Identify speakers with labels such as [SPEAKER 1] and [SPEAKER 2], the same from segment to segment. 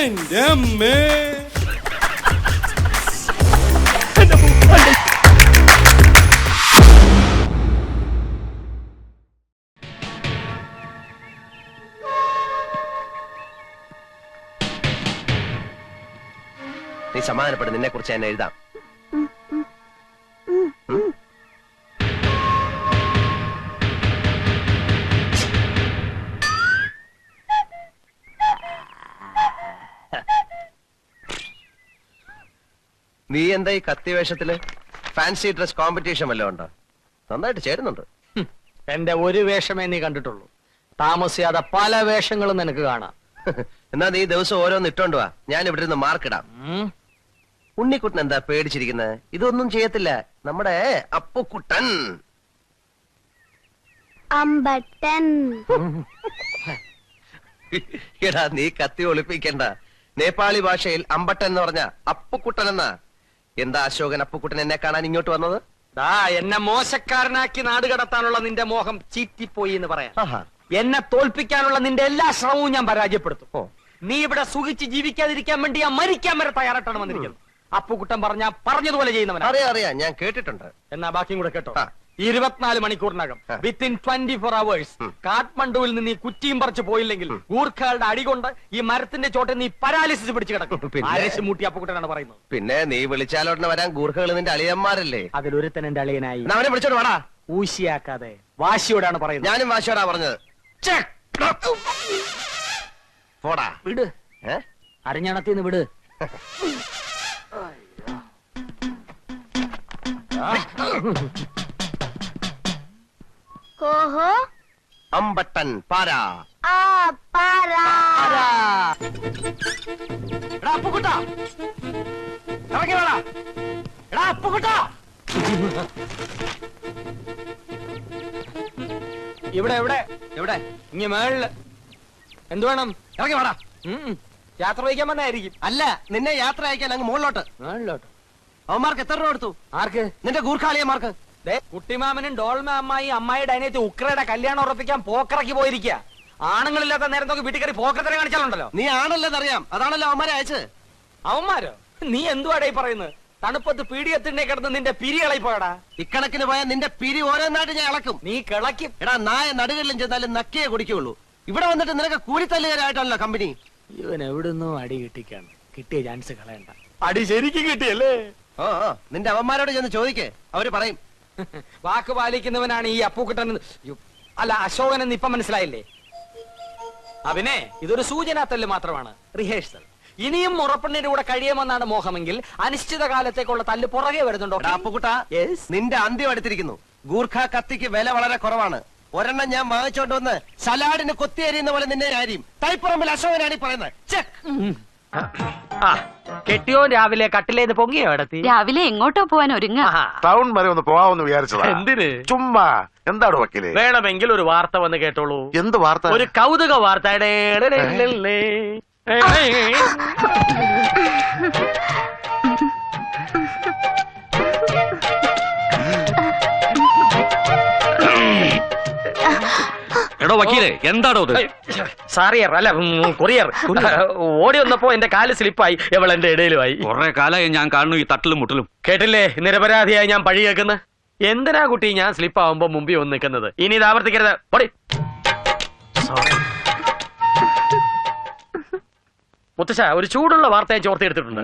[SPEAKER 1] എന്റെ അമ്മേ.
[SPEAKER 2] നീ സമാധാനപ്പെടും, നിന്നെ കുറിച്ച് ഞാൻ എഴുതാം. നീ എന്താ ഈ കത്തി വേഷത്തില്? ഫാൻസി ഡ്രസ് കോമ്പറ്റീഷൻ വല്ലതും ഉണ്ടോ? നന്നായിട്ട് ചേരുന്നുണ്ട്.
[SPEAKER 3] എന്റെ ഒരു വേഷമേ നീ കണ്ടിട്ടുള്ളൂ. താമസിയാതെ പല വേഷങ്ങളും നിനക്ക് കാണാം.
[SPEAKER 2] എന്നാ നീ ദിവസം ഓരോന്ന് ഇട്ടോണ്ട് വാ, ഞാൻ ഇവിടെ നിന്ന് മാർക്കിടാം. ഉണ്ണിക്കുട്ടൻ എന്താ പേടിച്ചിരിക്കുന്നത്? ഇതൊന്നും ചെയ്യത്തില്ല നമ്മുടെ അപ്പുക്കുട്ടൻ.
[SPEAKER 4] അമ്പട്ടൻ.
[SPEAKER 2] എടാ നീ കത്തി ഒളിപ്പിക്കണ്ട. നേപ്പാളി ഭാഷയിൽ അമ്പട്ടൻ എന്ന് പറഞ്ഞ അപ്പുക്കുട്ടൻ എന്നാ. എന്താ അശോകൻ അപ്പുക്കുട്ടൻ എന്നെ കാണാൻ ഇങ്ങോട്ട് വന്നത്?
[SPEAKER 3] എന്നെ മോശക്കാരനാക്കി നാട് കടത്താനുള്ള നിന്റെ മോഹം ചീറ്റിപ്പോയി എന്ന് പറയാം.
[SPEAKER 2] ആഹാ.
[SPEAKER 3] എന്നെ തോൽപ്പിക്കാനുള്ള നിന്റെ എല്ലാ ശ്രമവും ഞാൻ പരാജയപ്പെടുത്തും. നീ ഇവിടെ സുഖിച്ച് ജീവിക്കാതിരിക്കാൻ വേണ്ടി ഞാൻ മരിക്കാൻ വരെ തയ്യാറായിട്ടാണ് വന്നിരിക്കുന്നത്. അപ്പുക്കുട്ടൻ പറഞ്ഞതുപോലെ ചെയ്യുന്നവനാ.
[SPEAKER 2] അറിയാം, ഞാൻ കേട്ടിട്ടുണ്ട്.
[SPEAKER 3] എന്നാ ബാക്കിയും കൂടെ കേട്ടോ. 24 മണിക്കൂറിനകം വിത്തിൻ 24 hours കാഠ്മണ്ഡുവിൽ നിന്ന് നീ കുറ്റിയും പറിച്ചു പോയില്ലെങ്കിൽ ഗൂർഖകളുടെ അടികൊണ്ട് ഈ മരത്തിന്റെ ചോട്ടെ നീ പരാലിസിസ് പിടിച്ചു കിടക്കും. ആരേശ് മൂട്ടി അപ്പുക്കുട്ടനാണ് പറയുന്നത്.
[SPEAKER 2] പിന്നെ നീ വിളിച്ചാലോടനെ വരാൻ ഗൂർഖകൾ നിന്റെ അളിയന്മാരല്ലേ?
[SPEAKER 3] അതിലൊരുത്തൻ എന്റെ അളിയനായി.
[SPEAKER 2] അവനെ വിളിച്ചോണ്ട് വാടാ.
[SPEAKER 3] ഊശിയാക്കാതെ വാശിയോടാണ് പറയുന്നത്.
[SPEAKER 2] ഞാനും വാശിയോടാ പറഞ്ഞത്. പോടാ
[SPEAKER 3] വിട്. അരഞ്ഞണത്തിന്ന് വിട്.
[SPEAKER 4] കോഹോ
[SPEAKER 2] അമ്പട്ടൻ പാരാ.
[SPEAKER 4] ആ പാരാ.
[SPEAKER 3] അപ്പുക്കുട്ട ഇറങ്ങി വേടാ. എടാ അപ്പുക്കുട്ട, ഇവിടെ എവിടെ എവിടെ? ഇങ്ങ മേളില്. എന്ത് വേണം?
[SPEAKER 2] ഇറങ്ങി വാടാ.
[SPEAKER 3] യാത്ര വഹിക്കാൻ വന്നായിരിക്കും.
[SPEAKER 2] അല്ല, നിന്നെ യാത്ര അയക്കാൻ അങ്ങ് മുകളിലോട്ട്.
[SPEAKER 3] മേളിലോട്ട്.
[SPEAKER 2] അവന്മാർക്ക് എത്ര രൂപ കൊടുത്തു?
[SPEAKER 3] ആർക്ക്?
[SPEAKER 2] നിന്റെ ഗൂർഖാളിയന്മാർക്ക്.
[SPEAKER 3] കുട്ടിമാമനും ഡോൾമ അമ്മായിയുടെ അനിയത്തി ഉക്രയുടെ കല്യാണം ഉറപ്പിക്കാൻ പോക്കറക്കി പോയിരിക്കുക. ആണുങ്ങളില്ലാത്ത നേരം നോക്കി വീട്ടിൽ കയറി പോക്കത്തിനെ കാണിച്ചാലുണ്ടല്ലോ.
[SPEAKER 2] നീ ആണല്ലെന്നറിയാം, അതാണല്ലോ അവന്മാരെ അയച്ചത്.
[SPEAKER 3] അവന്മാരോ? നീ എന്തുവാടാ ഈ പറയുന്നത്? തണുപ്പത്ത് പീഡിയത്തിനെ കിടന്ന് നിന്റെ പിരി ഇളയി പോയടാ.
[SPEAKER 2] ഇക്കണക്കിന് പോയാൽ നിന്റെ പിരി ഓരോന്നായിട്ട് ഞാൻ ഇളക്കും.
[SPEAKER 3] നീ കിളക്കും.
[SPEAKER 2] എടാ നായ നടുകളിലും ചെന്നാലും നക്കിയേ കുടിക്കുള്ളൂ. ഇവിടെ വന്നിട്ട് നിനക്ക് കൂലിത്തല്ലുകാരായിട്ടല്ലോ കമ്പനി.
[SPEAKER 3] ഇവൻ എവിടുന്നോ അടി കിട്ടിക്കാണ്. കിട്ടിയ ചാൻസ് കളയണ്ട. അടി ശരിക്കും കിട്ടിയല്ലേ?
[SPEAKER 2] ഓ നിന്റെ അവന്മാരോട് ചെന്ന് ചോദിക്കേ, അവര് പറയും.
[SPEAKER 3] വാക്ക് പാലിക്കുന്നവനാണ് ഈ അപ്പൂക്കുട്ടൻ. അല്ല, അശോകൻ എന്ന് ഇപ്പൊ മനസ്സിലായില്ലേ? അവനെ ഇതൊരു സൂചനാത്തല്ല് മാത്രമാണ്, റിഹേഴ്സൽ. ഇനിയും മുറപ്പെണ്ണിന്റെ കൂടെ കഴിയുമെന്നാണ് മോഹമെങ്കിൽ അനിശ്ചിത കാലത്തേക്കുള്ള തല്ല് പുറകെ വരുന്നുണ്ടോ?
[SPEAKER 2] അപ്പുക്കുട്ട, നിന്റെ അന്ത്യം എടുത്തിരിക്കുന്നു. ഗൂർഖ കത്തിക്ക് വില വളരെ കുറവാണ്. ഒരെണ്ണം ഞാൻ വാങ്ങിച്ചോണ്ട് വന്ന് സലാഡിന് കൊത്തിയേരിയുന്ന പോലെ നിന്നെ ആരും തൈപ്പുറമ്പിൽ അശോകനാണ് ഈ പറയുന്നത്.
[SPEAKER 3] കെട്ടിയോ രാവിലെ കട്ടിലേന്ന് പൊങ്ങിയോ ഇടത്തി?
[SPEAKER 5] രാവിലെ എങ്ങോട്ടോ പോവാൻ ഒരുങ്ങ.
[SPEAKER 6] ടൗൺ വരെ ഒന്ന് പോവാമെന്ന് വിചാരിച്ചതാ.
[SPEAKER 3] എന്തിന്?
[SPEAKER 6] ചുമ്മാ. എന്താണ് വക്കീല്?
[SPEAKER 3] വേണമെങ്കിൽ ഒരു വാർത്ത വന്ന് കേട്ടോളൂ.
[SPEAKER 6] എന്ത് വാർത്ത?
[SPEAKER 3] ഒരു കൗതുക വാർത്ത.
[SPEAKER 7] എടോ വക്കീലെ, എന്താണോ ഇത്?
[SPEAKER 3] സാറിയർ അല്ല, കൊറിയർ. ഓടി വന്നപ്പോ എന്റെ കാല് സ്ലിപ്പായി. എവൾ എന്റെ ഇടയിലുമായി.
[SPEAKER 7] കുറെ കാലമായി ഞാൻ കാണുന്നു ഈ തട്ടിലും മുട്ടലും.
[SPEAKER 3] കേട്ടില്ലേ, നിരപരാധിയായി ഞാൻ പഴി കേൾക്കുന്ന. എന്തിനാ കുട്ടി ഞാൻ സ്ലിപ്പ് ആവുമ്പോ മുമ്പിൽ വന്ന് നിൽക്കുന്നത്? ഇനി ഇത് ആവർത്തിക്കരുത്. പൊടി. മുത്തശ്ശ, ഒരു ചൂടുള്ള വാർത്ത ഞാൻ ചോർത്തെടുത്തിട്ടുണ്ട്.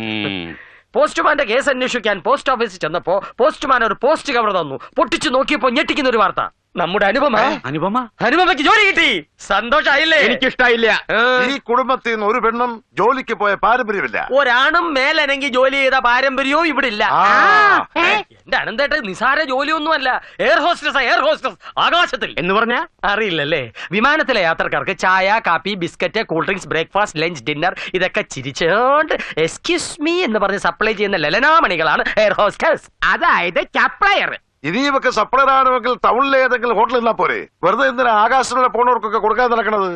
[SPEAKER 3] പോസ്റ്റ്മാന്റെ കേസ് അന്വേഷിക്കാൻ പോസ്റ്റ് ഓഫീസിൽ ചെന്നപ്പോ പോസ്റ്റ്മാൻ ഒരു പോസ്റ്റ് കവർ തന്നു. പൊട്ടിച്ചു നോക്കിയപ്പോ ഞെട്ടിക്കുന്ന ഒരു വാർത്ത. നമ്മുടെ അനുപമയ്ക്ക് ജോലി കിട്ടി. സന്തോഷായില്ലേ?
[SPEAKER 6] എനിക്കിഷ്ടായില്ല. ഈ കുടുംബത്തിൽ നിന്ന് ഒരു പെണ്ണും ജോലിക്ക് പോയ പാരമ്പര്യമില്ല.
[SPEAKER 3] ഒരാണും മേലനങ്ങി ജോലി ചെയ്ത പാരമ്പര്യവും ഇവിടെ ഇല്ല. എന്റെ അനന്തേട്ട നിസാര ജോലിയൊന്നുമല്ല. എയർ ഹോസ്റ്റസ് ആകാശത്തിൽ എന്ന് പറഞ്ഞാ അറിയില്ലല്ലേ? വിമാനത്തിലെ യാത്രക്കാർക്ക് ചായ, കാപ്പി, biscuit, cool drinks, breakfast, lunch, dinner ഇതൊക്കെ ചിരിച്ചോണ്ട് എക്സ്ക്യൂസ് മീ എന്ന് പറഞ്ഞ് സപ്ലൈ ചെയ്യുന്ന ലലനാമണികളാണ് എയർ ഹോസ്റ്റസ്, അതായത് സപ്ലയർ.
[SPEAKER 6] ഇനി ഇവക്ക് സപ്ലൈ ആണെങ്കിൽ ടൗണിലെ ഏതെങ്കിലും ഹോട്ടലിൽ നിന്നാ പോരെ? വെറുതെ എന്തിനാ ആകാശത്തിലൂടെ പോണവർക്കൊക്കെ കൊടുക്കാൻ നടക്കണത്?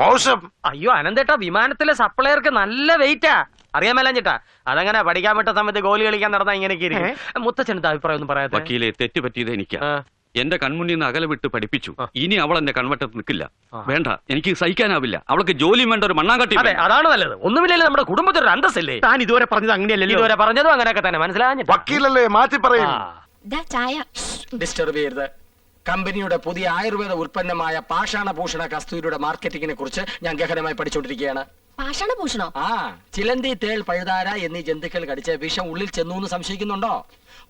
[SPEAKER 6] മോശം.
[SPEAKER 3] അയ്യോ അനന്തേട്ടാ, വിമാനത്തിലെ സപ്ലയർക്ക് നല്ല വെയിറ്റാ. അറിയാൻ മേലാൻ ചേട്ടാ. അതങ്ങനെ പഠിക്കാൻ പറ്റ സമയത്ത് ഗോലി കളിക്കാൻ നടന്നാ ഇങ്ങനെയൊക്കെ ഇരിക്കും. മുത്തച്ഛനത്തെ അഭിപ്രായം ഒന്നും പറയാതെ.
[SPEAKER 7] വക്കീലെ, തെറ്റ് പറ്റിയത് എനിക്കാ. എന്റെ കൺമുന്നിൽ നിന്ന് അകലെ വിട്ട് പഠിപ്പിച്ചു. ഇനി അവൾ എന്റെ കൺവട്ടത്ത് നിൽക്കില്ല. വേണ്ട, എനിക്ക് സഹിക്കാനാവില്ല. അവൾക്ക് ജോലിയും വേണ്ട, ഒരു മണ്ണാങ്കട്ടി.
[SPEAKER 3] അതെ, അതാണ് നല്ലത്. ഒന്നുമില്ലല്ലോ, നമ്മുടെ കുടുംബത്തിൽ ഒരു അന്തസ്സല്ലേ.
[SPEAKER 1] താൻ ഇതുവരെ പറഞ്ഞത് അങ്ങനെയല്ലല്ലോ.
[SPEAKER 3] ഇതുവരെ പറഞ്ഞതും അങ്ങനെയൊക്കെ തന്നെ, മനസ്സിലാഞ്ഞിട്ട്.
[SPEAKER 6] വക്കീലല്ലേ, മാറ്റി പറയും.
[SPEAKER 4] ചായ
[SPEAKER 5] ഡിസ്റ്റർബ് ചെയ്യരുത്. കമ്പനിയുടെ പുതിയ ആയുർവേദ ഉൽപ്പന്നമായ പാഷാണഭൂഷണ കസ്തൂരിയുടെ മാർക്കറ്റിംഗിനെ കുറിച്ച് ഞാൻ ഗഹനമായി പഠിച്ചുകൊണ്ടിരിക്കുകയാണ്.
[SPEAKER 4] പാഷാണഭൂഷണോ?
[SPEAKER 5] ആ, ചിലന്തി, തേൾ, പഴുതാര എന്നീ ജന്തുക്കൾ കടിച്ച് വിഷം ഉള്ളിൽ ചെന്നു എന്ന് സംശയിക്കുന്നുണ്ടോ?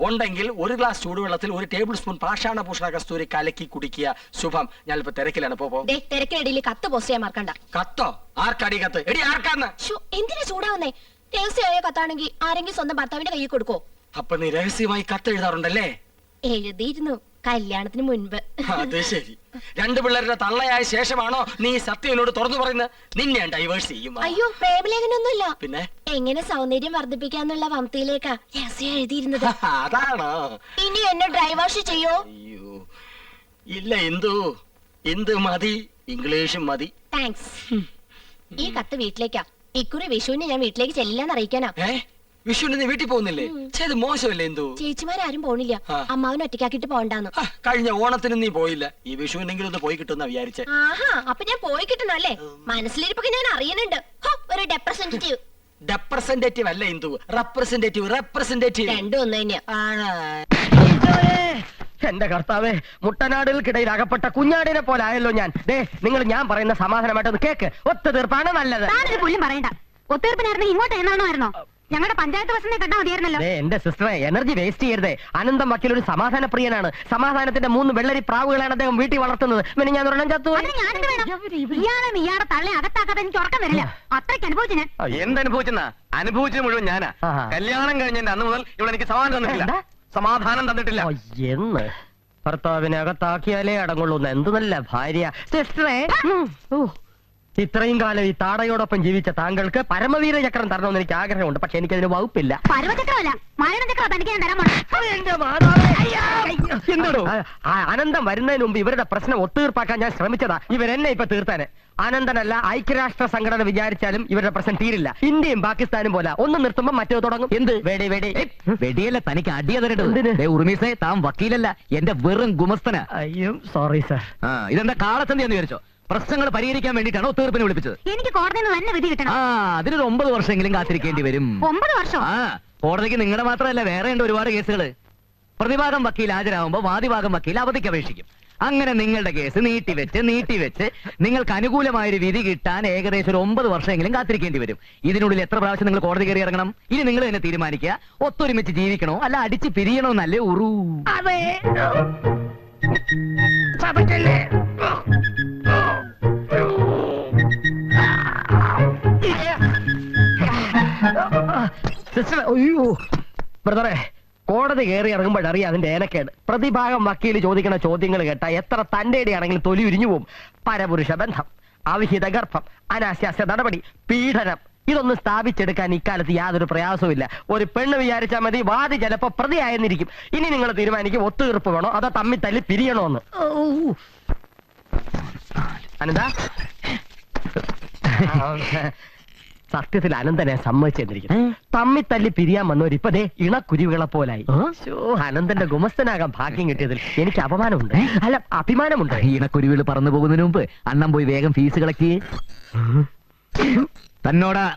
[SPEAKER 5] ഉണ്ടെങ്കിൽ ഒരു ഗ്ലാസ് ചൂടുവെള്ളത്തിൽ 1 ടേബിൾ സ്പൂൺ പാഷാണഭൂഷണ കസ്തൂരി കലക്കി കുടിക്കുക. ശുഭം. ഞാനിപ്പോ തിരക്കിലാണ്. പോ.
[SPEAKER 4] തിരക്കിനിടയിൽ കത്ത് പോസ്റ്റ് ചെയ്യാൻ മറക്കണ്ട.
[SPEAKER 5] കത്തോ? ആർക്കടി കത്ത്? എടി, ആർക്കാന്ന്?
[SPEAKER 4] എന്തിനാ ചൂടാവുന്നേ? രഹസ്യമായ കത്താണെങ്കിൽ ആരെങ്കിലും സ്വന്തം ഭർത്താവിന്റെ കയ്യിൽ കൊടുക്കോ?
[SPEAKER 5] അപ്പൊ നീ രഹസ്യമായി കത്ത് എഴുതാറുണ്ടല്ലേ?
[SPEAKER 4] എഴുതിയിരുന്നു, കല്യാണത്തിന് മുൻപ്.
[SPEAKER 5] അത് ശരി. 2 പിള്ളേരുടെ തള്ളയായ ശേഷമാണോ നീ സത്യം എന്നോട് തുറന്നു പറയുന്നത്? നിന്നെ ഞാൻ ഡൈവേഴ്സ് ചെയ്യും.
[SPEAKER 4] അയ്യോ, പ്രേമലേഖനൊന്നുമില്ല.
[SPEAKER 5] പിന്നെ
[SPEAKER 4] എങ്ങനെ സൗന്ദര്യം വർദ്ധിപ്പിക്കാന്നുള്ള വംതിയിലേക്കാ രഹസ്യം എഴുതിയിരുന്നത്.
[SPEAKER 5] അതാണോ?
[SPEAKER 4] ഇനി എന്നെ ഡ്രൈവേഴ്സ് ചെയ്യോ?
[SPEAKER 5] അയ്യോ ഇല്ല, എന്ത് മതി, ഇംഗ്ലീഷും മതി.
[SPEAKER 4] താങ്ക്സ്. ഈ കത്ത് വീട്ടിലേക്കാ. ഇക്കുറി വിഷുവിന് ഞാൻ വീട്ടിലേക്ക് ചെല്ലാന്ന് അറിയിക്കാനാ.
[SPEAKER 5] വിഷുവിന് നീ വീട്ടിൽ പോകുന്നില്ലേ? ചെയ്ത് മോശമല്ലേ?
[SPEAKER 4] ചേച്ചിമാരും പോണില്ല. അമ്മാവനെ ഒറ്റയ്ക്കാക്കിട്ട് പോണ്ടാന്ന്.
[SPEAKER 5] കഴിഞ്ഞ ഓണത്തിന് നീ പോയില്ല. ഈ വിഷുവിനെങ്കിലും ഒന്ന് പോയി കിട്ടുന്ന വിചാരിച്ചേ.
[SPEAKER 4] ആഹാ, അപ്പൊ ഞാൻ പോയി കിട്ടണം അല്ലേ? മനസ്സിലിരിപ്പൊക്കെ ഞാൻ അറിയുന്നുണ്ട്. ഒരു റെപ്രസെന്റേറ്റീവ്.
[SPEAKER 5] റെപ്രസെന്റേറ്റീവ് അല്ല റെപ്രസെന്റേറ്റീവ്
[SPEAKER 4] രണ്ടും ഒന്ന് തന്നെയാ.
[SPEAKER 2] എന്റെ കർത്താവേ, മുട്ടനാടുകൾക്കിടയിൽ അകപ്പെട്ട കുഞ്ഞാടിനെ പോലെ ആയല്ലോ ഞാൻ. ഞാൻ പറയുന്ന സമാധാനമായിട്ടൊന്ന് കേക്ക്. ഒത്തുതീർപ്പാണ് നല്ലത്.
[SPEAKER 8] പറയണ്ട. ഒത്തുതീർപ്പിനായിരുന്നു ഇങ്ങോട്ട് എന്നാണോ? ഞങ്ങളുടെ പഞ്ചായത്ത് ബസ്സിനെ കണ്ടാ മതിയായിരുന്നല്ലോ.
[SPEAKER 2] എന്റെ സിസ്റ്ററെ, എനർജി വേസ്റ്റ് ചെയ്യരുതേ. അനന്തം വക്കീൽ ഒരു സമാധാന പ്രിയനാണ്. സമാധാനത്തിന്റെ 3 വെള്ളരി പ്രാവുകളാണ് അദ്ദേഹം വീട്ടിൽ വളർത്തുന്നത്. പിന്നെ ഞാൻ ഒരെണ്ണം ചത്തു.
[SPEAKER 8] ഇയാളെ ഇയാളെ തള്ളെ അകത്താക്കാതെ എനിക്ക് ഉറക്കം വരില്ല. അത്രയ്ക്ക് അനുഭവിച്ചു ഞാൻ.
[SPEAKER 1] എന്തനുഭവിച്ചെന്നാ? അനുഭവിച്ചത് മുഴുവൻ ഞാനാ. കല്യാണം കഴിഞ്ഞതിന്റെ അന്ന് മുതൽ ഇവിടെ എനിക്ക് സമാധാനം തന്നിട്ടില്ല. സമാധാനം തന്നിട്ടില്ല.
[SPEAKER 2] എന്ന് ഭർത്താവിനെ അകത്താക്കിയാലേ അടങ്ങുള്ളൂ. എന്ത് നല്ല ഭാര്യ. സിസ്റ്ററെ, ഇത്രയും കാലം ഈ താടയോടൊപ്പം ജീവിച്ച താങ്കൾക്ക് പരമവീര ചക്രം തരണമെന്ന് എനിക്ക് ആഗ്രഹമുണ്ട്. പക്ഷെ എനിക്കതിന് വകുപ്പില്ല. എന്താണോ? അനന്തം വരുന്നതിന് മുമ്പ് ഇവരുടെ പ്രശ്നം ഒത്തുതീർപ്പാക്കാൻ ഞാൻ ശ്രമിച്ചതാ. ഇവരെന്നെ ഇപ്പൊ തീർത്താന്. അനന്തനല്ല, ഐക്യരാഷ്ട്ര സംഘടന വിചാരിച്ചാലും ഇവരുടെ പ്രശ്നം തീരില്ല. ഇന്ത്യയും പാകിസ്ഥാനും പോലെ ഒന്ന് നിർത്തുമ്പോ മറ്റേ തുടങ്ങും. എന്ത് വെടി
[SPEAKER 9] വെടിയല്ല, തനിക്ക് അടിയ തരട്ടെ. ഉറുമീസേ, താൻ വക്കീലല്ല, എന്റെ വെറും ഗുമസ്തന.
[SPEAKER 2] അയ്യോ സോറി സാർ.
[SPEAKER 9] ഇതെന്താ കാളച്ചന്തി എന്ന് വിചാരിച്ചോ? പ്രശ്നങ്ങൾ പരിഹരിക്കാൻ വേണ്ടിയിട്ടാണോ തീർപ്പിനെ വിളിപ്പിച്ചത്?
[SPEAKER 8] എനിക്ക് കോടതിയിൽ നിന്ന് തന്നെ വിധി കിട്ടണം.
[SPEAKER 9] അതിനൊരു 9 വർഷമെങ്കിലും കാത്തിരിക്കേണ്ടി വരും.
[SPEAKER 8] 9 വർഷം?
[SPEAKER 9] കോടതിക്ക് നിങ്ങളുടെ മാത്രമല്ല, വേറെ ഉണ്ട് ഒരുപാട് കേസുകൾ. പ്രതിഭാഗം വക്കീൽ ഹാജരാകുമ്പോ വാദിഭാഗം വക്കീൽ അവധിക്ക് അപേക്ഷിക്കും. അങ്ങനെ നിങ്ങളുടെ കേസ് നീട്ടിവെച്ച് നിങ്ങൾക്ക് അനുകൂലമായൊരു വിധി കിട്ടാൻ ഏകദേശം ഒരു 9 വർഷമെങ്കിലും കാത്തിരിക്കേണ്ടി വരും. ഇതിനുള്ളിൽ എത്ര പ്രാവശ്യം നിങ്ങൾ കോടതി കയറി ഇറങ്ങണം? ഇനി നിങ്ങൾ തന്നെ തീരുമാനിക്കുക. ഒത്തൊരുമിച്ച് ജീവിക്കണോ അല്ല അടിച്ച് പിരിയണോ എന്നല്ലേ ഉറൂ.
[SPEAKER 2] ബ്രദറെ, കോടതി കയറി ഇറങ്ങുമ്പോഴറിയാം അതിന്റെ ഏനക്കേട്. പ്രതിഭാഗം വക്കീല് ചോദിക്കുന്ന ചോദ്യങ്ങൾ കേട്ടാ എത്ര തന്റെയാണെങ്കിലും തൊലി ഉരിഞ്ഞു പോവും. പരപുരുഷ ബന്ധം, അവിഹിത ഗർഭം, അനാശാസ്യ നടപടി, പീഡനം, ഇതൊന്നും സ്ഥാപിച്ചെടുക്കാൻ ഇക്കാലത്ത് യാതൊരു പ്രയാസവും. ഒരു പെണ്ണ് വിചാരിച്ചാൽ മതി, വാദി ചിലപ്പോ പ്രതിയായെന്നിരിക്കും. ഇനി നിങ്ങൾ തീരുമാനിക്കും ഒത്തുതീർപ്പ് വേണോ അതോ തമ്മിൽ തല്ലി പിരിയണോന്ന്. അനന്താ, സത്യത്തിൽ അനന്തനെ സമ്മതിച്ചെന്നിരിക്കുന്നു. തമ്മിൽ തല്ലി പിരിയാൻ വന്നവരിപ്പതേ ഇണക്കുരുവികളെ പോലായി. അനന്തന്റെ ഗുമസ്തനാകാൻ ഭാഗ്യം കിട്ടിയതിൽ എനിക്ക് അപമാനമുണ്ട്, അല്ല അഭിമാനമുണ്ട്.
[SPEAKER 9] ഇണക്കുരുവികൾ പറന്നു പോകുന്നതിന് മുമ്പ് അണ്ണൻ പോയി വേഗം ഫീസ് കളക്ട് തന്നോടാ.